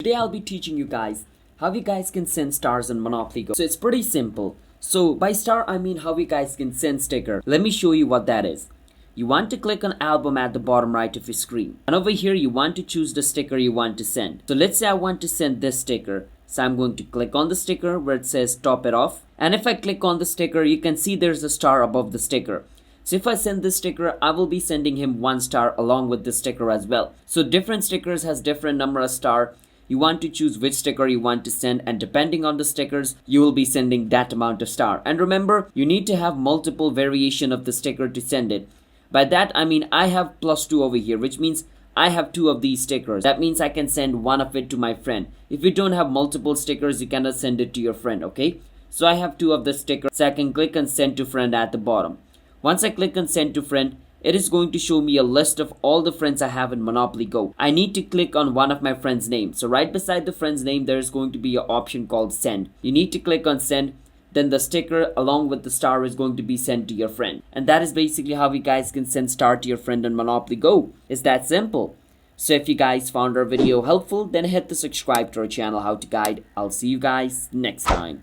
Today I'll be teaching you guys how you guys can send stars in Monopoly Go. So it's pretty simple. So by star I mean how you guys can send sticker. Let me show you what that is. You want to click on album at the bottom right of your screen. And over here you want to choose the sticker you want to send. So let's say I want to send this sticker. So I'm going to click on the sticker where it says top it off. And if I click on the sticker, you can see there's a star above the sticker. So if I send this sticker, I will be sending him 1 star along with the sticker as well. So different stickers has different number of star. You want to choose which sticker you want to send, and depending on the stickers, you will be sending that amount of star. And remember, you need to have multiple variation of the sticker to send it. By that I mean I have +2 over here, which means I have 2 of these stickers. That means I can send 1 of it to my friend. If you don't have multiple stickers, you cannot send it to your friend, okay? So I have 2 of the stickers, so I can click on send to friend at the bottom. Once I click on send to friend, it is going to show me a list of all the friends I have in Monopoly Go. I need to click on one of my friends' names. So right beside the friend's name, there is going to be an option called send. You need to click on send. Then the sticker along with the star is going to be sent to your friend. And that is basically how you guys can send star to your friend on Monopoly Go. It's that simple. So if you guys found our video helpful, then hit the subscribe to our channel How to Guide. I'll see you guys next time.